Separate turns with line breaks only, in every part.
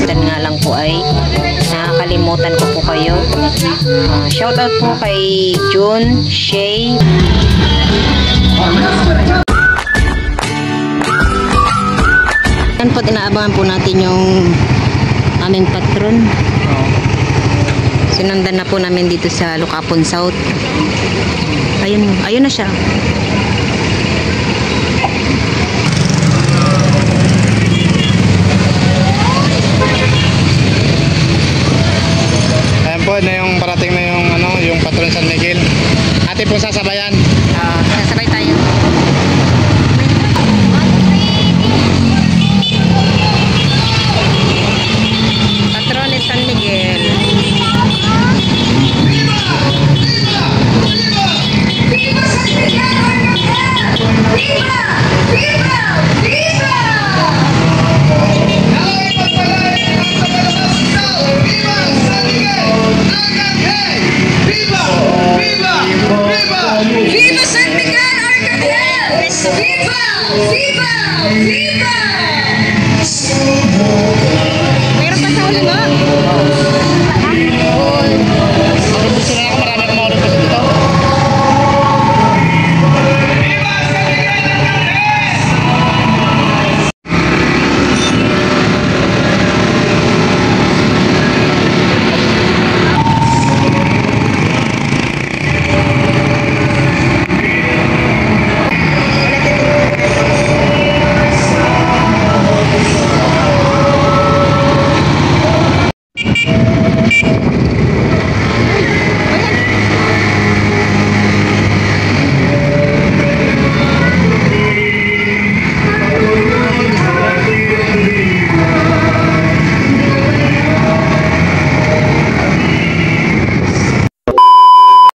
Dan nga lang po ay nakakalimutan ko po kayo. Shoutout po kay June, Shay. Yan po, inaabangan po natin yung aming patron. Sinundan na po namin dito sa Lucapon South. Ayun na siya.
Ayan po, na yung parating na yung yung patron San Miguel. Ate po sasabayan.
Sasabay tayo. Patrones San Miguel.
Viva San Miguel Arcangel! Viva! Viva! Viva!
Meron pa sa ulo mo?
Gusto na ako marami akong mga request dito.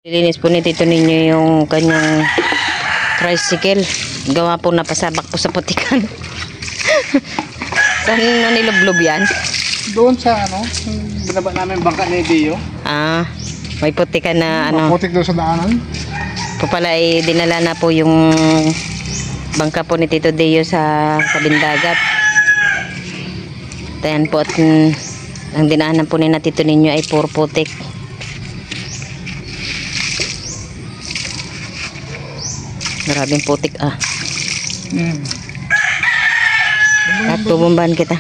Lilinis po ni Tito ninyo yung kanyang tricycle. Gawa po napasabak po sa putikan. Saan na nilublob yan?
Doon sa binaba namin bangka ni Dio.
May putikan na
Putik doon sa daanan.
po pala ay dinala na po yung bangka po ni Tito Deo sa Kabindagat. Ayan po, at ang dinaanan po ni na Tito ninyo ay puro putik. Maraming putik At bubumbahan kita.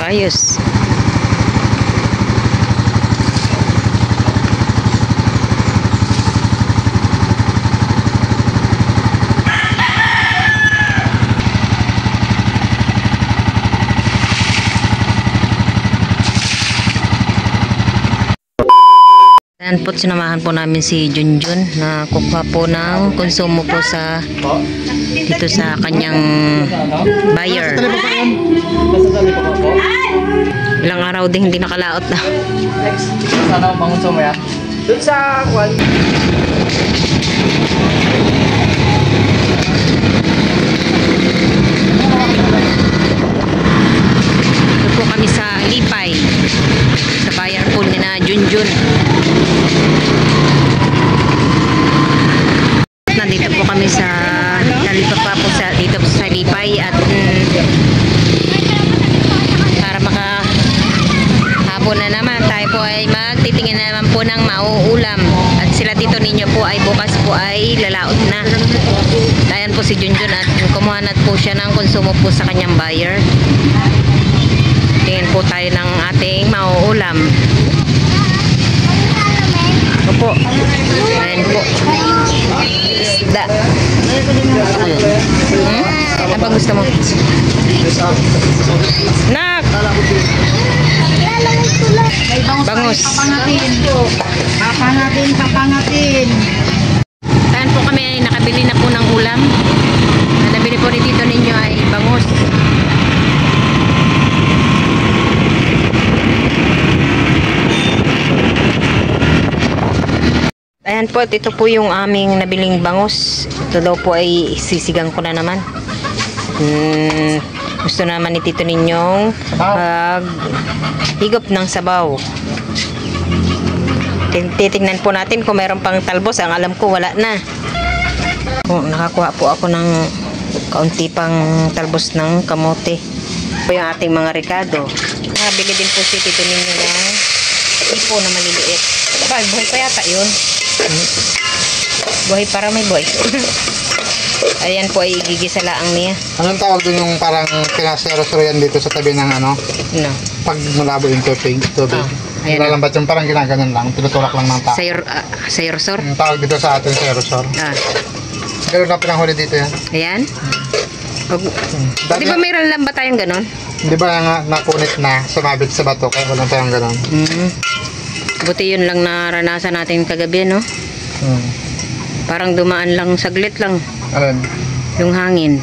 Ayos. Ayan po, sinamahan po namin si Junjun na kukuha po ng konsumo po sa dito sa kanyang buyer. Ilang araw din hindi nakalaot na.
Next, sana mangunso mo ya. Doon sa kwan.
Doon po kami sa Lipay. Sa buyer po ni na Junjun. Nandito po kami sa nalipat pa po sa dito sa Lipay at para makahapon na naman tayo po ay magtitingin na naman po ng mauulam at sila Tito ninyo po ay bukas po ay lalaot na. Ayan po si Junjun at kumuha na po siya ng konsumo po sa kanyang buyer. Tingin po tayo ng ating mauulam. Opo. Ayan po. Isda. Ano ba gusto mo? Nak! Bangus.
Papangatin. Papangatin.
Ayan po, at ito po yung aming nabiling bangus. Ito daw po ay sisigang ko na naman. Gusto naman ni Tito ninyong higop ng sabaw. Titignan po natin kung meron pang talbos. Ang alam ko wala na. Nakakuha po ako ng kaunti pang talbos ng kamote. Po yung ating mga ricado. Nabili din po si Tito ninyo ng ipo na maliliit. Buhay pa yata yun. Buhay, para may buhay. Ayan po ay igigisa laang niya.
Anong tawag dun yung parang pinasero-sero yan dito sa tabi ng ano?
No.
Pag malabo yung tubig.
Ayan.
Lalambat yung parang ginaganon lang. Tinutulak lang ng tao.
Sayorsor?
Yung tawag dito sa atin, serosor. Ganun lang pinanghuli dito yan.
Ayan. Di ba mayroon lang ba tayong ganon?
Di ba nga napunit na sumabit sa bato kaya walang tayong ganon?
Buti yun lang naranasan natin kagabi, no? Parang dumaan lang, saglit lang.
Alin?
Yung hangin.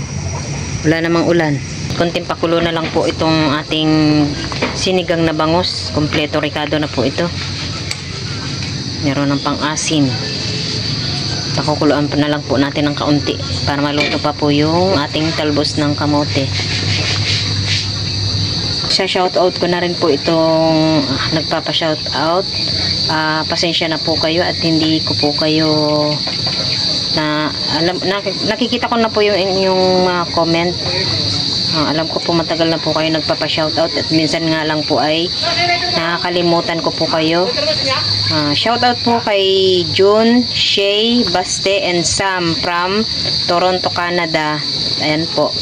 Wala namang ulan. Konting pakulo na lang po itong ating sinigang na bangus. Kompleto ricado na po ito. Meron ng pang-asim. Pakukuluan pa na lang po natin ng kaunti para maluto pa po yung ating talbos ng kamote. Shoutout ko na rin po itong nagpapa-shoutout. Pasensya na po kayo at hindi ko po kayo nakikita ko na po yung inyong comment. Alam ko po matagal na po kayo nagpapa-shoutout at minsan nga lang po ay nakakalimutan ko po kayo. Shoutout po kay June, Shay, Baste, and Sam from Toronto, Canada. Ayan po.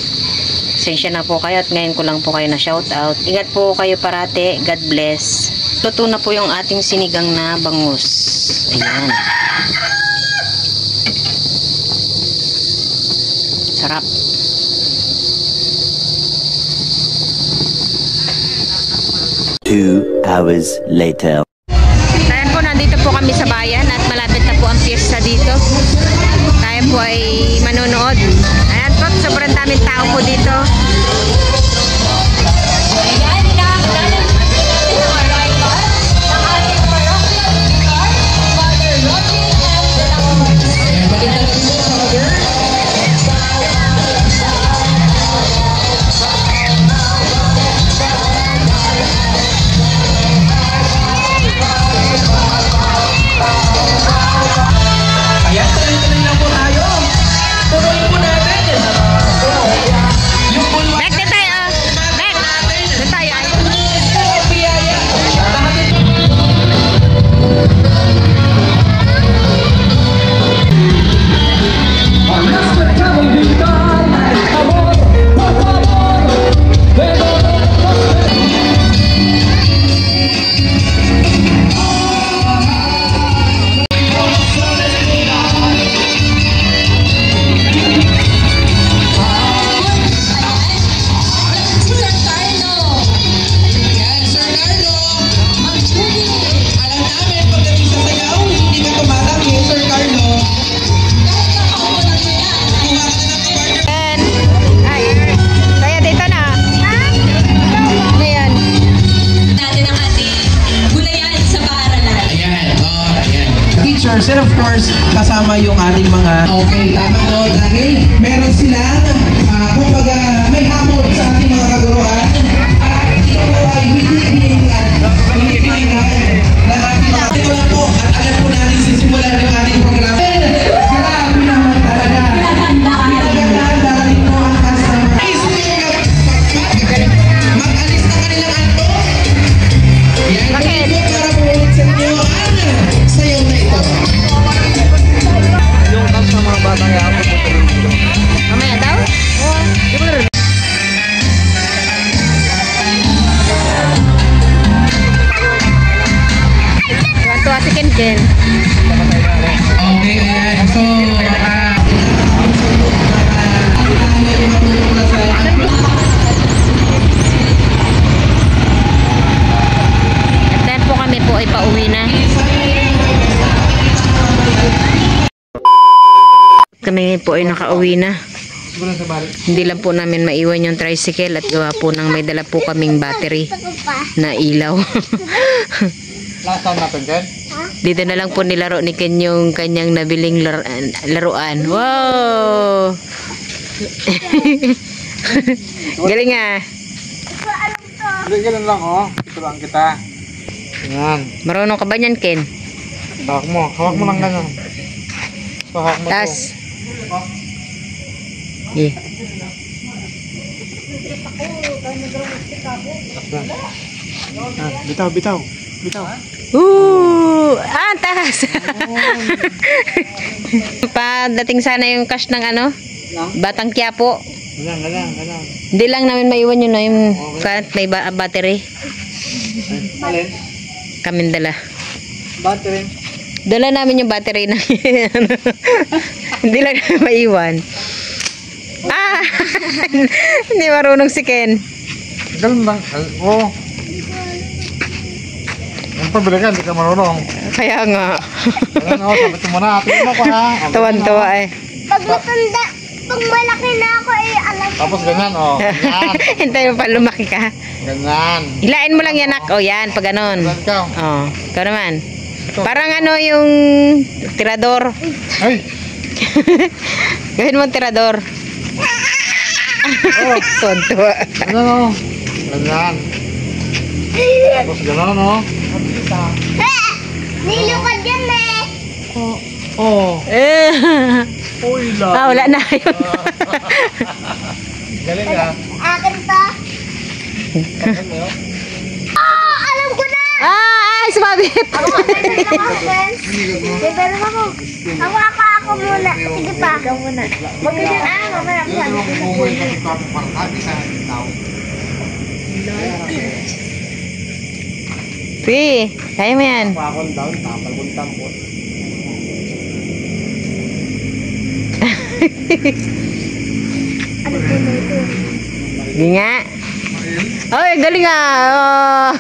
Pasensya na po kayo at ngayon ko lang po kayo na shoutout. Ingat po kayo parate. God bless. Luto na po yung ating sinigang na bangus. Ayan. Sarap.
Two hours later.
Ayan po, nandito po kami sa bayan at malapit na po ang piyesta dito. Tayo po ay manonood. Ayan po, sobrang daming tao po dito.
And of course, kasama yung ating mga... Okay, tama no? Dahil meron silang, kumbaga, may hamon sa ating mga kaguruan. At ito ay hindi lahat ito lang po. At alam po natin sisimulan yung ating program. Grabe naman talaga. Pinagandaan dahil po ang customer. Mag-alis na kanilang anto. Yan, bakit? Para po ulit sa inyo ang sayaw na ito.
Sa mga batang yaman po.
Mamaya daw? Oo. Tuwa si Ken.
Okay, ayan. So,
At dahil po kami po ay pauwi na. Kami po ay nakauwi na. Hindi lang po namin maiwan yung tricycle at gawa po ng may dala po kaming battery na ilaw.
Last time natin, Ken?
Dito na lang po nilaro ni Ken yung kanyang nabiling laruan. Wow! Galing ah.
Hindi, ganun lang oh. Ito lang kita. Yan.
Marunong ka ba niyan, Ken?
Hawak mo. Hawak mo lang ganun. So, hawak mo
Tas.
to. Bitaw, bitaw. Bitaw.
Taas. Padating sana yung cash ng ano? Batang Quiapo.
Galang.
Hindi lang namin maiwan yun, no? Yung may battery.
Alin?
Kaming dala.
Battery.
Dala namin yung battery na hindi lang namin maiwan. Hindi marunong si Ken.
Ganun lang. Oo. Ang pabili ka, hindi ka marunong.
Kaya nga.
Ayan o, sabitin mo na. Tingnan mo ko ha.
Tuwan-tuwa eh.
Pag matanda, pag malaki na ako, alam ko.
Tapos ganyan o. Ganyan.
Hintay mo pa lumaki ka.
Ganyan.
Hilain mo lang yan, nak. O yan, pag ganon.
Ganyan ikaw.
Ikaw naman. Parang ano yung tirador.
Ay!
Gawin mo tirador. Tuwan-tuwa.
Ganyan o. Ganyan. Tapos ganyan o.
Nilupad yan eh.
Oo. Uy lang.
Wala na yun.
Galing ha.
Akin to. Alam ko na.
Ay, sumabit.
Ako, meron lang ako, friends. Meron ako. Ako muna. Sige pa. Ikaw muna. Huwag ka dyan, mamaya ako sabi ko na po.
Kaya mo yan.
Pakon daw, tapal kong tampon.
Hindi nga. Ay, galing ah.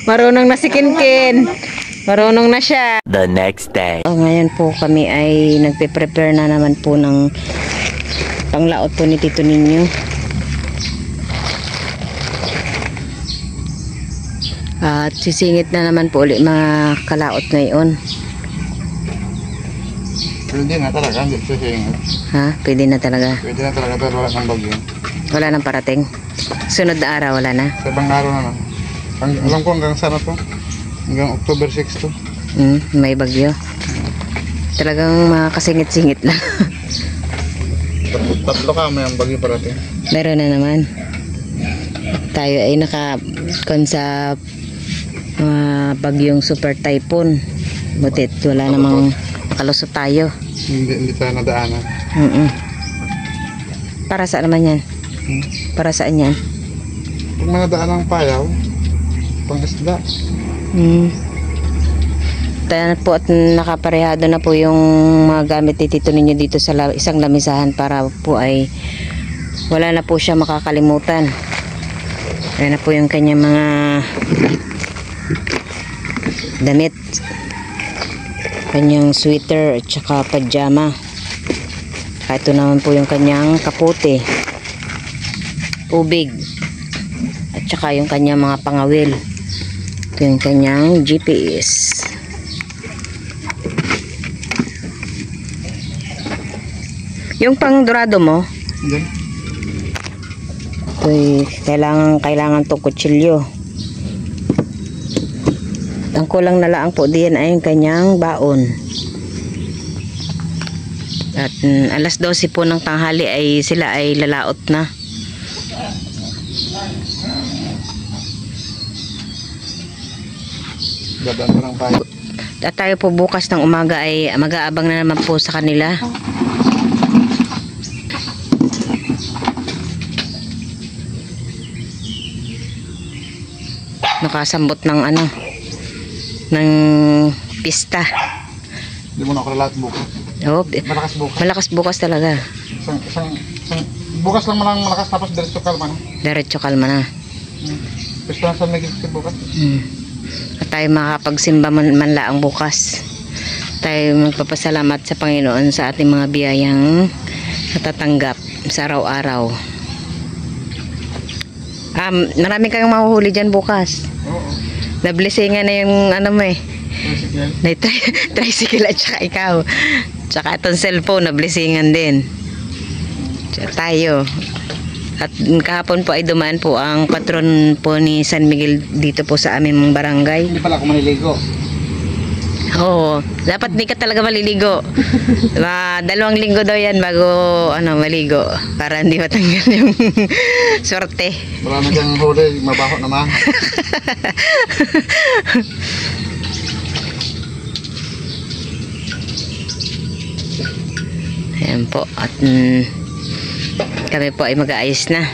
Marunong na si Kinkin. Marunong na siya.
The next day.
Ngayon po kami ay nagpe-prepare na naman po ng panglaot po ni Tito Ninyo. At sisingit na naman po ulit mga kalaot ngayon.
Pwede na talaga, hindi sisingit.
Ha? Pwede na talaga.
Pwede na talaga pero wala ng bagyo.
Wala nang parating. Sunod na araw, wala na.
Sa ibang araw na lang. Alam ko hanggang sana to. Hanggang October 6 to.
May bagyo. Talagang makasingit-singit lang.
Tatlo ka may ang bagyo parating.
Meron na naman. Tayo ay naka-con sa bagyong super typhoon. Butit wala namang makalusot tayo.
Hindi tayo nadaanan.
Para saan naman yan? Para saan yan?
Pag may nadaan ng payaw, pang isda.
Tayo po at nakaparehado na po yung mga gamit ni Tito Ninyo dito sa isang lamisahan para po ay wala na po siya makakalimutan. Ayan na po yung kanyang mga damit, kanyang sweater at saka pajama. Ito naman po yung kanyang kapote, ubig at saka yung kanyang mga pangawil. Ito yung kanyang GPS. Yung pang dorado mo
Diyan.
ito'y kailangan to kutsilyo. Ang kulang na lang po diyan ay yung kanyang baon. At alas 12 po ng tanghali ay sila ay lalaot na.
Dadaan ko ng payaw.
At tayo po bukas ng umaga ay mag-aabang na naman po sa kanila. Nakasambot ng ano, ng pista.
Hindi mo na ako lalat bukas.
Oh,
Malakas bukas.
malakas bukas talaga.
Bukas lang malang malakas tapos diretso kalma na.
Diretso kalma na.
Gusto na sa Miguel bukas.
At tayo makakapagsimba man laang bukas. Tayo magpapasalamat sa Panginoon sa ating mga biyayang natatanggap sa araw-araw. Marami kang mahuhuli dyan bukas.
Oo.
Nablisingan na yung ano mo eh. tricycle at saka ikaw. Tsaka itong cellphone na blessingan din. Tsaka tayo. At kahapon po ay dumaan po ang patron po ni San Miguel dito po sa aming barangay.
Hindi pala ako maniligo.
Oo, dapat di ka talaga maliligo. 2 linggo daw yan bago maligo. Para hindi matanggal yung sorte.
Wala na dyan huli, mabaho naman.
Ayan po. At kami po ay mag-aayos na.